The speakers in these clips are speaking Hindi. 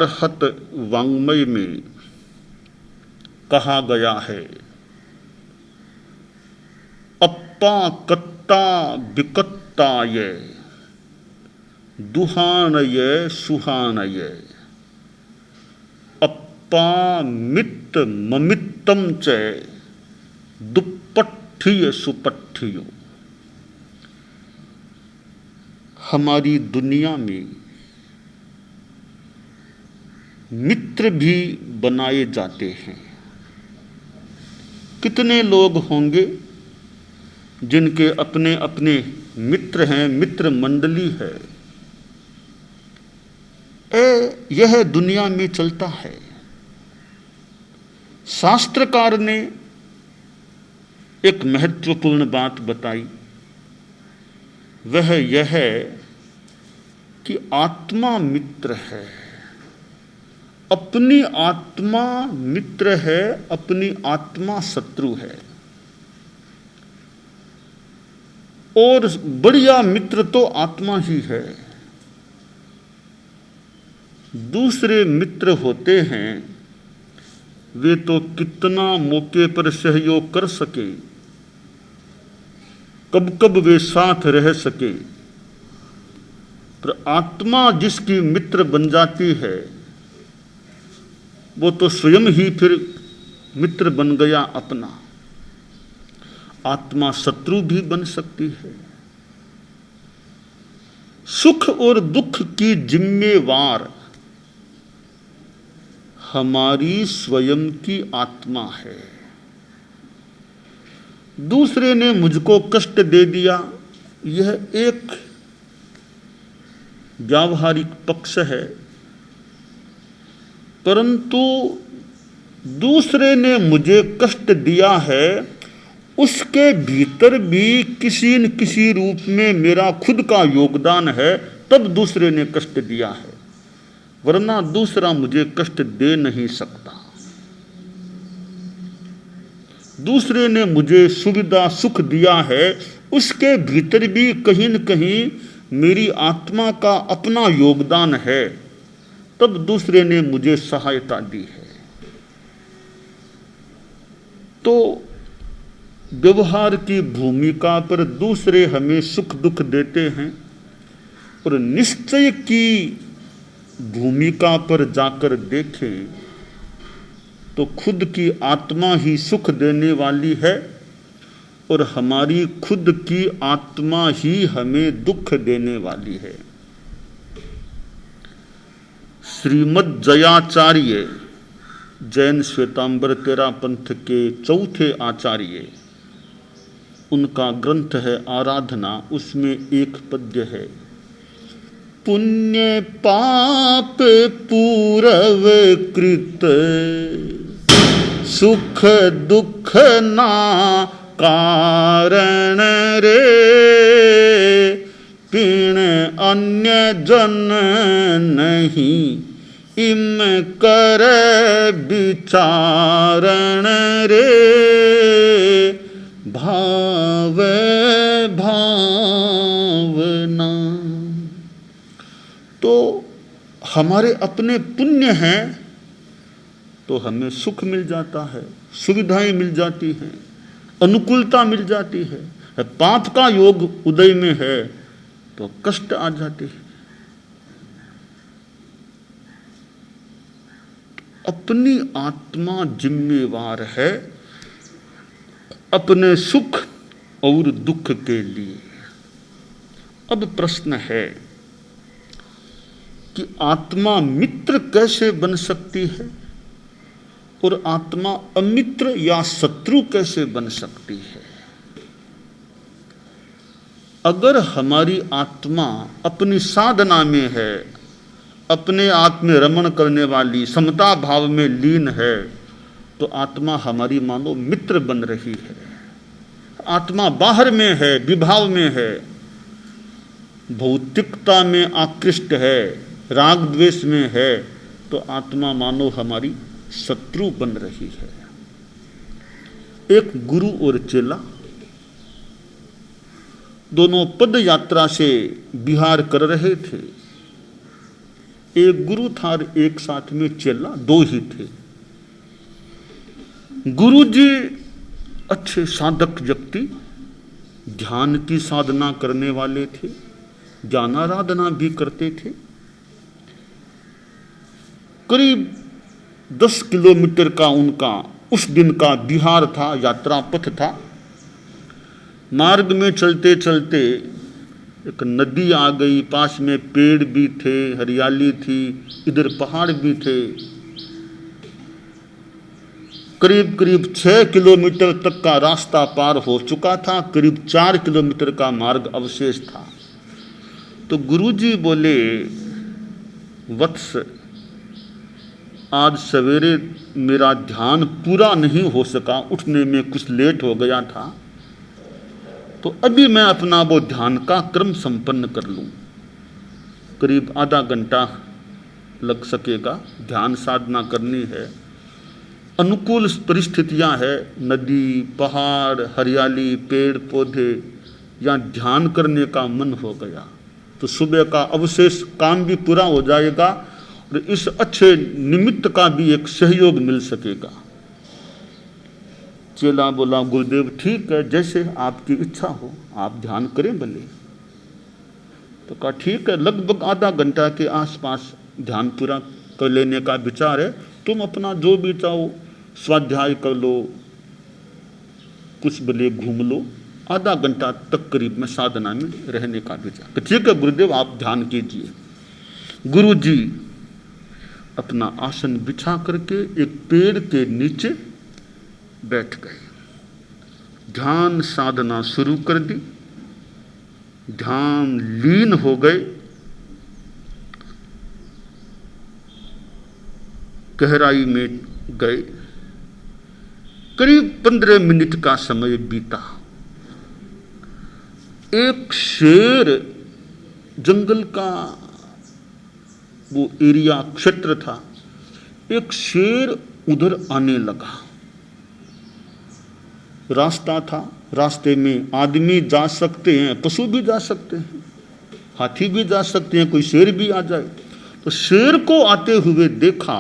बरहत वाङ्मय में कहा गया है, अप्पा कत्ता विकत्ताय दुहानय सुहानय अप्पा मित्त ममित्तम च दुप्पठिय सुपठियो। हमारी दुनिया में मित्र भी बनाए जाते हैं। कितने लोग होंगे जिनके अपने अपने मित्र हैं, मित्र मंडली है। यह दुनिया में चलता है। शास्त्रकार ने एक महत्वपूर्ण बात बताई, वह यह है कि आत्मा मित्र है। अपनी आत्मा मित्र है, अपनी आत्मा शत्रु है। और बढ़िया मित्र तो आत्मा ही है। दूसरे मित्र होते हैं, वे तो कितना मौके पर सहयोग कर सके, कब कब वे साथ रह सके, पर आत्मा जिसकी मित्र बन जाती है वो तो स्वयं ही फिर मित्र बन गया अपना। आत्मा शत्रु भी बन सकती है। सुख और दुख की जिम्मेवार हमारी स्वयं की आत्मा है। दूसरे ने मुझको कष्ट दे दिया, यह एक व्यावहारिक पक्ष है, परंतु दूसरे ने मुझे कष्ट दिया है, उसके भीतर भी किसी न किसी रूप में मेरा खुद का योगदान है, तब दूसरे ने कष्ट दिया है, वरना दूसरा मुझे कष्ट दे नहीं सकता। दूसरे ने मुझे सुविधा सुख दिया है, उसके भीतर भी कहीं न कहीं मेरी आत्मा का अपना योगदान है, तब दूसरे ने मुझे सहायता दी है। तो व्यवहार की भूमिका पर दूसरे हमें सुख दुख देते हैं, और निश्चय की भूमिका पर जाकर देखें तो खुद की आत्मा ही सुख देने वाली है, और हमारी खुद की आत्मा ही हमें दुख देने वाली है। श्रीमद् जयाचार्य, जैन श्वेतांबर तेरा पंथ के चौथे आचार्य, उनका ग्रंथ है आराधना, उसमें एक पद्य है, पुण्य पाप पूरव कृत सुख दुख ना कारण रे, पिण अन्य जन नहीं इम कर विचारण रे, भाव भावना। तो हमारे अपने पुण्य हैं तो हमें सुख मिल जाता है, सुविधाएं मिल जाती हैं, अनुकूलता मिल जाती है। पाप का योग उदय में है तो कष्ट आ जाते हैं। अपनी आत्मा जिम्मेवार है अपने सुख और दुख के लिए। अब प्रश्न है कि आत्मा मित्र कैसे बन सकती है और आत्मा अमित्र या शत्रु कैसे बन सकती है। अगर हमारी आत्मा अपनी साधना में है, अपने आप में रमण करने वाली, समता भाव में लीन है, तो आत्मा हमारी मानो मित्र बन रही है। आत्मा बाहर में है, विभाव में है, भौतिकता में आकृष्ट है, राग द्वेष में है, तो आत्मा मानो हमारी शत्रु बन रही है। एक गुरु और चेला दोनों पद यात्रा से बिहार कर रहे थे। एक गुरु था और एक साथ में चेला, दो ही थे। गुरु जी अच्छे साधक व्यक्ति, ध्यान की साधना करने वाले थे, ज्ञान आराधना भी करते थे। करीब 10 किलोमीटर का उनका उस दिन का बिहार था, यात्रा पथ था। मार्ग में चलते चलते एक नदी आ गई, पास में पेड़ भी थे, हरियाली थी, इधर पहाड़ भी थे। करीब करीब 6 किलोमीटर तक का रास्ता पार हो चुका था, करीब 4 किलोमीटर का मार्ग अवशेष था। तो गुरुजी बोले, वत्स, आज सवेरे मेरा ध्यान पूरा नहीं हो सका, उठने में कुछ लेट हो गया था, तो अभी मैं अपना वो ध्यान का क्रम संपन्न कर लूं। करीब आधा घंटा लग सकेगा, ध्यान साधना करनी है। अनुकूल परिस्थितियां है, नदी, पहाड़, हरियाली, पेड़ पौधे, यहाँ ध्यान करने का मन हो गया। तो सुबह का अवशेष काम भी पूरा हो जाएगा और इस अच्छे निमित्त का भी एक सहयोग मिल सकेगा। चेला बोला, गुरुदेव ठीक है, जैसे आपकी इच्छा हो, आप ध्यान करें भले। तो कहा ठीक है, लगभग आधा घंटा के आसपास ध्यान पूरा कर लेने का विचार है। तुम अपना जो भी चाहो स्वाध्याय कर लो, कुछ भले घूम लो, आधा घंटा तक करीब में साधना में रहने का विचार। तो ठीक है गुरुदेव, आप ध्यान कीजिए। गुरु जी अपना आसन बिछा करके एक पेड़ के नीचे बैठ गए, ध्यान साधना शुरू कर दी, ध्यान लीन हो गए। गहराई में गए। करीब 15 मिनट का समय बीता। एक शेर, जंगल का वो एरिया क्षेत्र था, एक शेर उधर आने लगा। रास्ता था, रास्ते में आदमी जा सकते हैं, पशु भी जा सकते हैं, हाथी भी जा सकते हैं, कोई शेर भी आ जाए। तो शेर को आते हुए देखा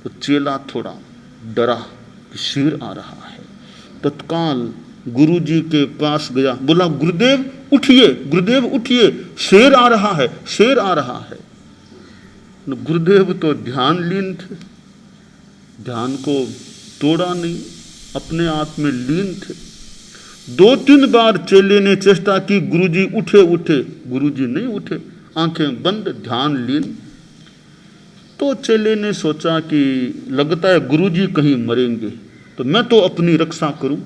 तो चेला थोड़ा डरा कि शेर आ रहा है। तत्काल गुरु जी के पास गया, बोला गुरुदेव उठिए, गुरुदेव उठिए, शेर आ रहा है, शेर आ रहा है। गुरुदेव तो ध्यान लीन थे, ध्यान को तोड़ा नहीं, अपने आप में लीन थे। 2-3 बार चेले ने चेष्टा की, गुरुजी उठे उठे, गुरुजी नहीं उठे, आंखें बंद, ध्यान लीन। तो चेले ने सोचा कि लगता है गुरुजी कहीं मरेंगे, तो मैं तो अपनी रक्षा करूं।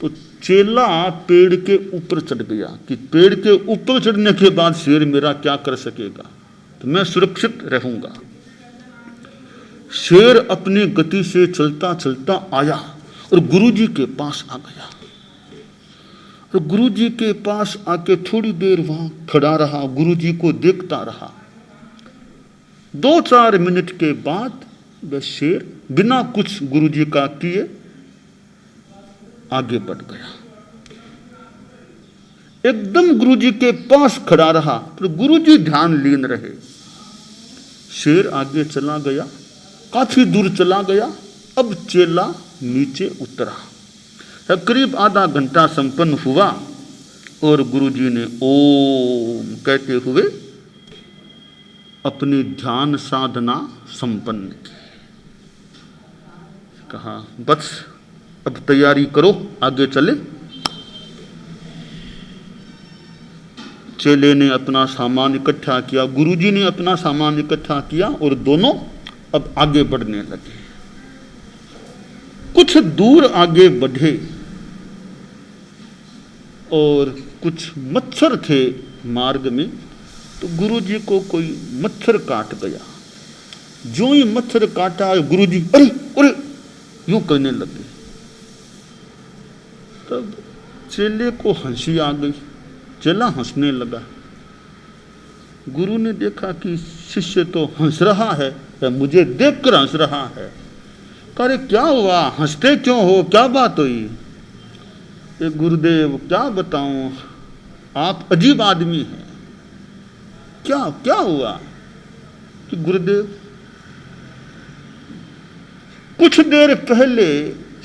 तो चेला पेड़ के ऊपर चढ़ गया कि पेड़ के ऊपर चढ़ने के बाद शेर मेरा क्या कर सकेगा, तो मैं सुरक्षित रहूंगा। शेर अपनी गति से चलता चलता आया और गुरुजी के पास आ गया। और गुरुजी के पास आके थोड़ी देर वहां खड़ा रहा, गुरुजी को देखता रहा। 2-4 मिनट के बाद वह शेर बिना कुछ गुरुजी का किए आगे बढ़ गया। एकदम गुरुजी के पास खड़ा रहा, तो गुरुजी ध्यान लीन रहे। शेर आगे चला गया, काफी दूर चला गया। अब चेला नीचे उतरा। करीब आधा घंटा संपन्न हुआ और गुरुजी ने ओम कहते हुए अपनी ध्यान साधना संपन्न की। कहा बस अब तैयारी करो, आगे चले। चेले ने अपना सामान इकट्ठा किया, गुरुजी ने अपना सामान इकट्ठा किया और दोनों अब आगे बढ़ने लगे। कुछ दूर आगे बढ़े और कुछ मच्छर थे मार्ग में, तो गुरुजी को कोई मच्छर काट गया। जो ही मच्छर काटा, गुरुजी अरे अरे यूं कहने लगे। तब चेले को हंसी आ गई, चेला हंसने लगा। गुरु ने देखा कि शिष्य तो हंस रहा है, मुझे देखकर हंस रहा है। अरे क्या हुआ, हंसते क्यों हो, क्या बात हुई? गुरुदेव क्या बताऊं, आप अजीब आदमी हैं। क्या क्या हुआ? कि गुरुदेव, कुछ देर पहले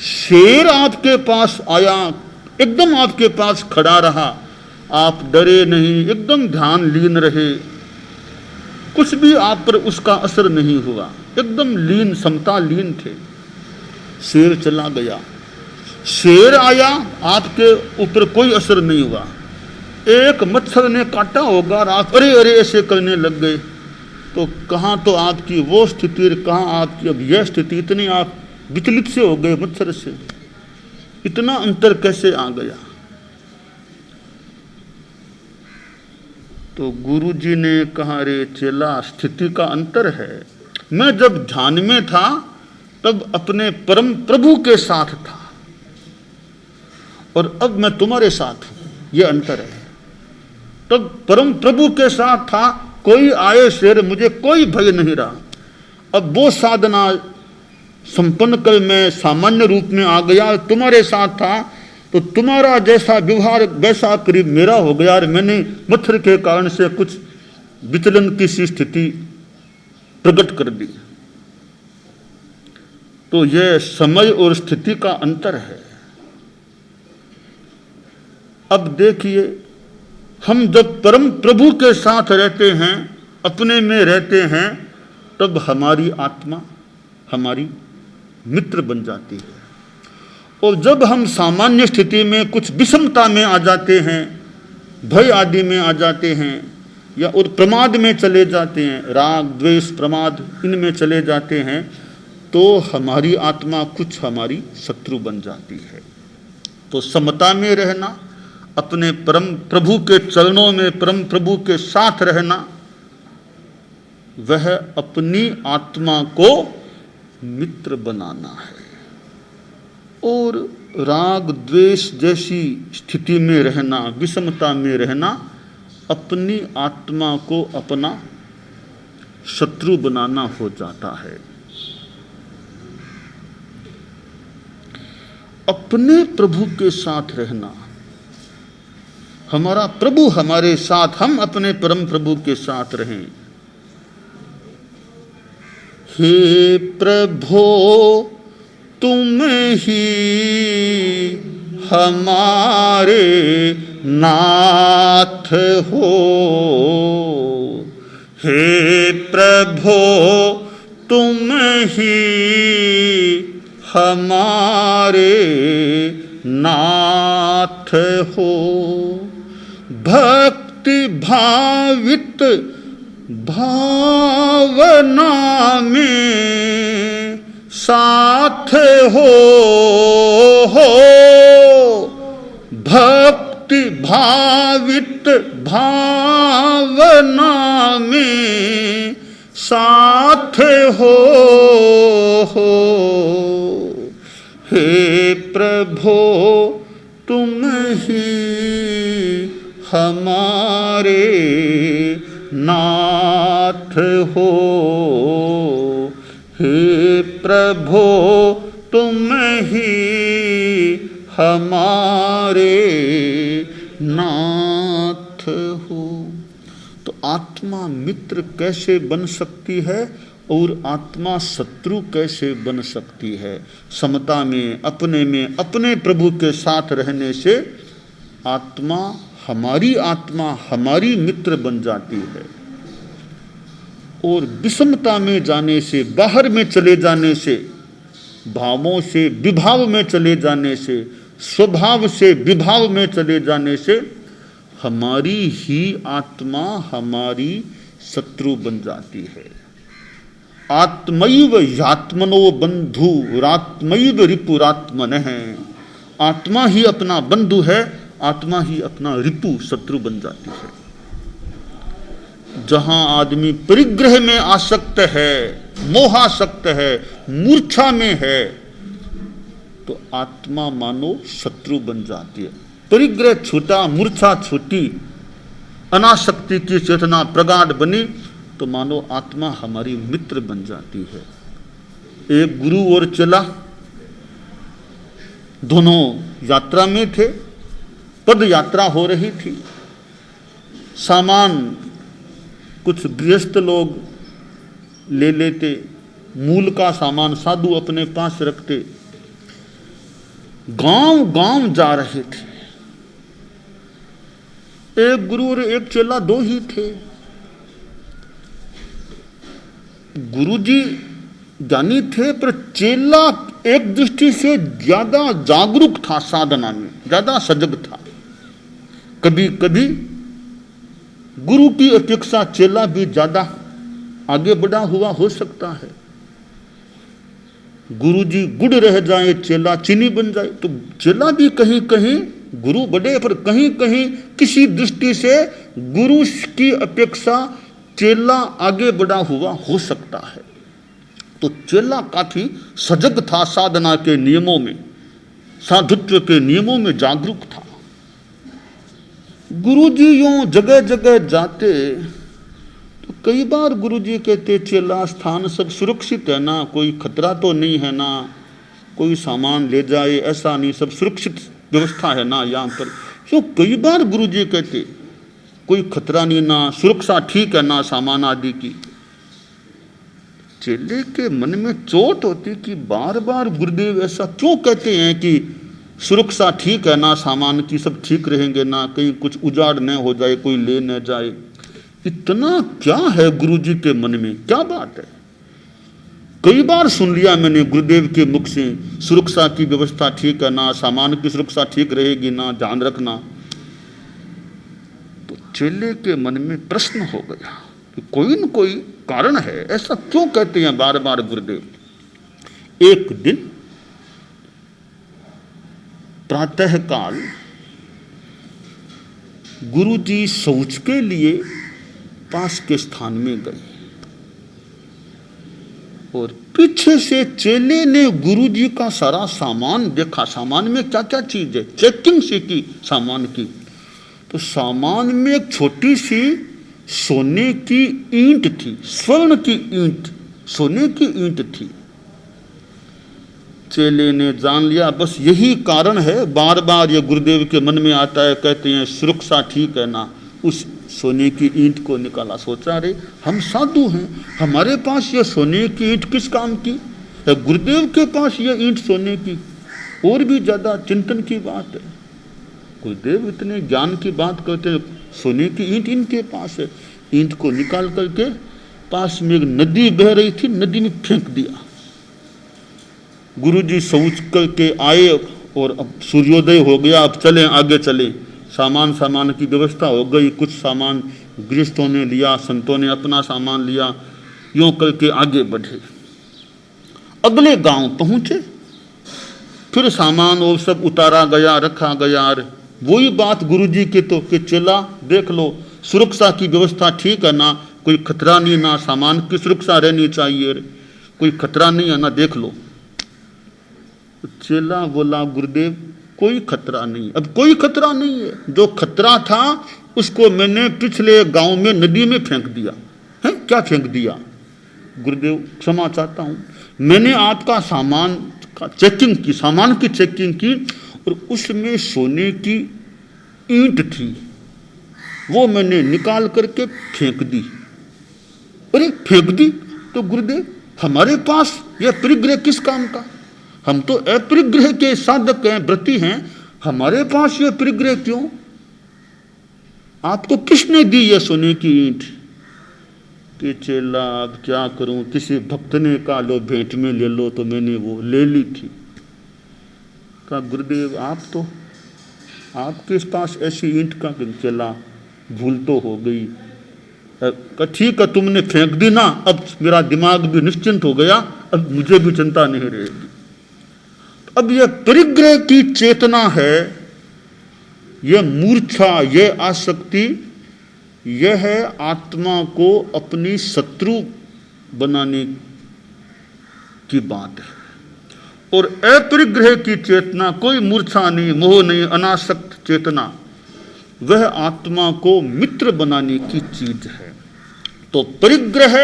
शेर आपके पास आया, एकदम आपके पास खड़ा रहा, आप डरे नहीं, एकदम ध्यान लीन रहे, कुछ भी आप पर उसका असर नहीं हुआ, एकदम लीन, समता लीन थे। शेर चला गया, शेर आया, आपके ऊपर कोई असर नहीं हुआ। एक मच्छर ने काटा होगा और आप अरे अरे ऐसे करने लग गए, तो कहाँ तो आपकी वो स्थिति, कहाँ आपकी अब यह स्थिति, इतनी आप विचलित से हो गए मच्छर से, इतना अंतर कैसे आ गया? तो गुरु जी ने कहा, रे चेला, स्थिति का अंतर है। मैं जब ध्यान में था तब अपने परम प्रभु के साथ था, और अब मैं तुम्हारे साथ हूं, ये अंतर है। तब परम प्रभु के साथ था, कोई आए शेर, मुझे कोई भय नहीं रहा। अब वो साधना संपन्न कर मैं सामान्य रूप में आ गया, तुम्हारे साथ था, तो तुम्हारा जैसा व्यवहार वैसा करीब मेरा हो गया, और मैंने मच्छर के कारण से कुछ विचलन की सी स्थिति प्रकट कर दी। तो यह समय और स्थिति का अंतर है। अब देखिए, हम जब परम प्रभु के साथ रहते हैं, अपने में रहते हैं, तब हमारी आत्मा हमारी मित्र बन जाती है। और जब हम सामान्य स्थिति में कुछ विषमता में आ जाते हैं, भय आदि में आ जाते हैं, या और प्रमाद में चले जाते हैं, राग द्वेष प्रमाद इनमें चले जाते हैं, तो हमारी आत्मा कुछ हमारी शत्रु बन जाती है। तो समता में रहना, अपने परम प्रभु के चरणों में परम प्रभु के साथ रहना, वह अपनी आत्मा को मित्र बनाना है। और राग द्वेष जैसी स्थिति में रहना, विषमता में रहना, अपनी आत्मा को अपना शत्रु बनाना हो जाता है। अपने प्रभु के साथ रहना, हमारा प्रभु हमारे साथ, हम अपने परम प्रभु के साथ रहें। हे प्रभो, तुम ही हमारे नाथ हो। हे प्रभो, तुम ही हमारे नाथ हो। भक्ति भावित भावना में साथ हो। भक्ति भावित भावना में साथ हो। हे प्रभो, तुम ही हमारे नाथ हो। हे प्रभो, तुम ही हमारे नाथ हो। तो आत्मा मित्र कैसे बन सकती है और आत्मा शत्रु कैसे बन सकती है? समता में, अपने प्रभु के साथ रहने से आत्मा हमारी मित्र बन जाती है। और विषमता में जाने से, बाहर में चले जाने से, भावों से विभाव में चले जाने से, स्वभाव से विभाव में चले जाने से हमारी ही आत्मा हमारी शत्रु बन जाती है। आत्मैव यात्मनो बंधुरात्मैव रिपुरात्मनः। आत्मा ही अपना बंधु है, आत्मा ही अपना रिपु शत्रु बन जाती है। जहां आदमी परिग्रह में आसक्त है, मोहासक्त है, मूर्छा में है, तो आत्मा मानो शत्रु बन जाती है। परिग्रह छूटा, मूर्छा छूटी, अनासक्ति की चेतना प्रगाढ़ बनी, तो मानो आत्मा हमारी मित्र बन जाती है। एक गुरु और चेला दोनों यात्रा में थे, पद यात्रा हो रही थी। सामान कुछ गृहस्थ लोग ले लेते, मूल का सामान साधु अपने पास रखते, गांव गांव जा रहे थे। एक गुरु और एक चेला, दो ही थे। गुरुजी ज्ञानी थे, पर चेला एक दृष्टि से ज्यादा जागरूक था, साधना में ज्यादा सजग था। कभी कभी गुरु की अपेक्षा चेला भी ज्यादा आगे बढ़ा हुआ हो सकता है। गुरुजी गुड़ रह जाए, चेला चीनी बन जाए, तो चेला भी कहीं कहीं गुरु बढ़े, पर कहीं कहीं किसी दृष्टि से गुरु की अपेक्षा चेला आगे बढ़ा हुआ हो सकता है। तो चेला काफी सजग था, साधना के नियमों में, साधुत्व के नियमों में जागरूक था। गुरुजी यूं जगह जगह जाते तो कई बार गुरुजी कहते, चेला स्थान सब सुरक्षित है ना, कोई खतरा तो नहीं है ना, कोई सामान ले जाए ऐसा नहीं, सब सुरक्षित व्यवस्था है ना यहाँ पर। क्यों कई बार गुरुजी कहते कोई खतरा नहीं ना, सुरक्षा ठीक है ना सामान आदि की। चेले के मन में चोट होती कि बार बार गुरुदेव ऐसा क्यों कहते हैं कि सुरक्षा ठीक है ना, सामान की सब ठीक रहेंगे ना, कहीं कुछ उजाड़ न हो जाए, कोई ले न जाए। इतना क्या है गुरुजी के मन में, क्या बात है? कई बार सुन लिया मैंने गुरुदेव के मुख से, सुरक्षा की व्यवस्था ठीक है ना, सामान की सुरक्षा ठीक रहेगी ना, ध्यान रखना। तो चेले के मन में प्रश्न हो गया कि कोई न कोई कारण है, ऐसा क्यों कहते हैं बार बार गुरुदेव। एक दिन प्रातः काल गुरुजी शौच के लिए पास के स्थान में गए और पीछे से चेले ने गुरुजी का सारा सामान देखा। सामान में क्या क्या चीज है, चेकिंग सी की सामान की। तो सामान में एक छोटी सी सोने की ईंट थी, स्वर्ण की ईंट, सोने की ईंट थी। चेले ने जान लिया बस यही कारण है, बार बार ये गुरुदेव के मन में आता है, कहते हैं सुरक्षा ठीक है ना। उस सोने की ईंट को निकाला, सोचा रे हम साधु हैं, हमारे पास ये सोने की ईंट किस काम की है, गुरुदेव के पास ये ईंट सोने की, और भी ज्यादा चिंतन की बात है। गुरुदेव इतने ज्ञान की बात करते हैं, सोने की ईंट इनके पास है। ईंट को निकाल करके पास में एक नदी बह रही थी, नदी में फेंक दिया। गुरुजी शौच करके आए और अब सूर्योदय हो गया, अब चलें आगे चलें। सामान की व्यवस्था हो गई, कुछ सामान गृहस्थों ने लिया, संतों ने अपना सामान लिया, यूं करके आगे बढ़े। अगले गांव पहुंचे, फिर सामान और सब उतारा गया, रखा गया। वही बात गुरुजी के तो कि चला देख लो, सुरक्षा की व्यवस्था ठीक है ना, कोई खतरा नहीं ना, सामान की सुरक्षा रहनी चाहिए, कोई खतरा नहीं है ना, देख लो। चेला बोला गुरुदेव कोई खतरा नहीं। अब कोई खतरा नहीं है, जो खतरा था उसको मैंने पिछले गांव में नदी में फेंक दिया है। क्या फेंक दिया? गुरुदेव क्षमा चाहता हूं, मैंने आपका सामान का चेकिंग की, सामान की चेकिंग की और उसमें सोने की ईंट थी, वो मैंने निकाल करके फेंक दी। अरे फेंक दी तो गुरुदेव हमारे पास यह परिग्रह किस काम का? हम तो अपरिग्रह के साधक हैं, व्रती हैं, हमारे पास ये परिग्रह क्यों? आपको किसने दी ये सोने की ईंट? कि चेला अब क्या करूं, किसी भक्त ने कहा लो भेंट में ले लो, तो मैंने वो ले ली थी। कहा गुरुदेव आप तो, आपके पास ऐसी ईंट का? चेला भूल तो हो गई। ठीक है तुमने फेंक दी ना, अब मेरा दिमाग भी निश्चिंत हो गया, अब मुझे भी चिंता नहीं रहेगी। अब यह परिग्रह की चेतना है, यह मूर्छा, यह आसक्ति, यह है आत्मा को अपनी शत्रु बनाने की बात है। और अपरिग्रह की चेतना, कोई मूर्छा नहीं, मोह नहीं, अनासक्त चेतना, वह आत्मा को मित्र बनाने की चीज है। तो परिग्रह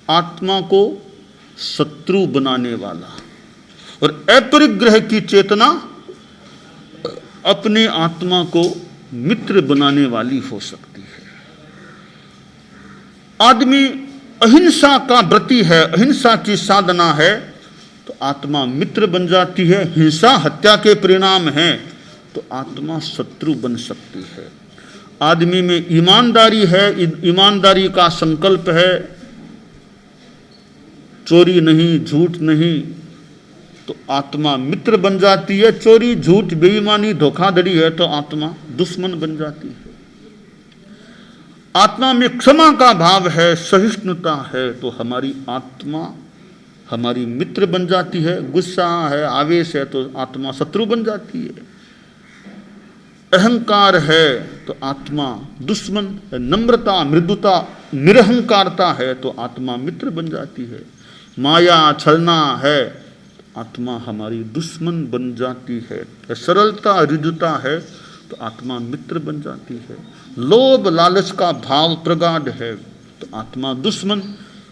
आत्मा को शत्रु बनाने वाला, और अपरिग्रह की चेतना अपने आत्मा को मित्र बनाने वाली हो सकती है। आदमी अहिंसा का व्रती है, अहिंसा की साधना है, तो आत्मा मित्र बन जाती है। हिंसा हत्या के परिणाम है, तो आत्मा शत्रु बन सकती है। आदमी में ईमानदारी है, ईमानदारी का संकल्प है, चोरी नहीं, झूठ नहीं, तो आत्मा मित्र बन जाती है। चोरी, झूठ, बेईमानी, धोखाधड़ी है तो आत्मा दुश्मन बन जाती है। आत्मा में क्षमा का भाव है, सहिष्णुता है, तो हमारी आत्मा हमारी मित्र बन जाती है। गुस्सा है, आवेश है, तो आत्मा शत्रु बन जाती है। अहंकार है तो आत्मा दुश्मन है। नम्रता, मृदुता, निरहंकारता है तो आत्मा मित्र बन जाती है। माया, छलना है, आत्मा हमारी दुश्मन बन जाती है। सरलता, ऋजुता है तो आत्मा मित्र बन जाती है। लोभ, लालच का भाव प्रगाढ़ है तो आत्मा दुश्मन।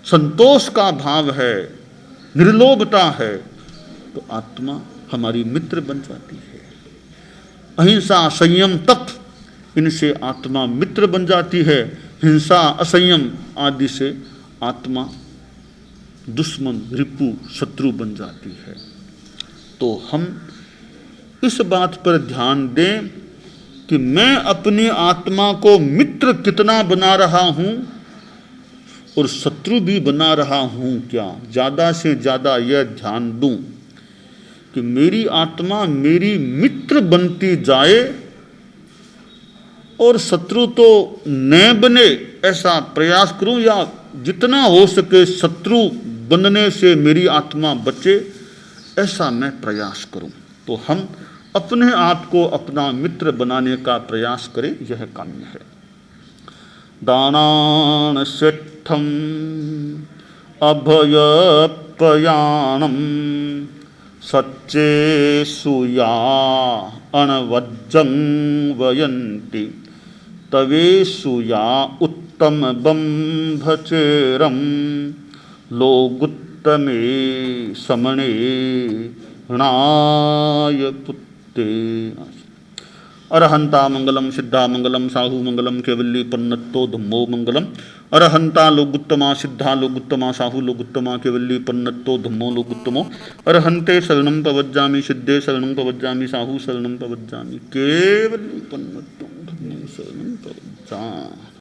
संतोष का भाव है, निर्लोभता है तो आत्मा हमारी मित्र बन जाती है। अहिंसा, संयम, तप, इनसे आत्मा मित्र बन जाती है। हिंसा, असंयम आदि से आत्मा दुश्मन, रिपु, शत्रु बन जाती है। तो हम इस बात पर ध्यान दें कि मैं अपनी आत्मा को मित्र कितना बना रहा हूं और शत्रु भी बना रहा हूं क्या। ज़्यादा से ज़्यादा यह ध्यान दूं कि मेरी आत्मा मेरी मित्र बनती जाए और शत्रु तो न बने, ऐसा प्रयास करूं, या जितना हो सके शत्रु बनने से मेरी आत्मा बचे, ऐसा मैं प्रयास करूं। तो हम अपने आप को अपना मित्र बनाने का प्रयास करें, यह काम्य है। दानान सेठम अभयप्रयाणम सच्चेषु या अणवज्जं वयन्ति तवेषु या उत्तम बंभचेरम लोगुत्तमे समणे णाय पुत्ते। अरहंता मंगलम, सिद्धा मंगलम, साहू मंगलम, केवल्ली पन्नत्तो धम्मो मंगलम। अरहंता लोगुत्तमा, सिद्धा लोगुत्तमा, साहू लोगुत्तमा, केवल्ली पन्नत्तो धम्मो लोगुत्तमो। अरहंते शरणं प्रवज्जामि, सिद्धे शरणं प्रवज्जामि, साहू शरणं प्रवज्जामि, केवल्ली पन्नत्तो धम्मो शरणं प्रवज्जामि।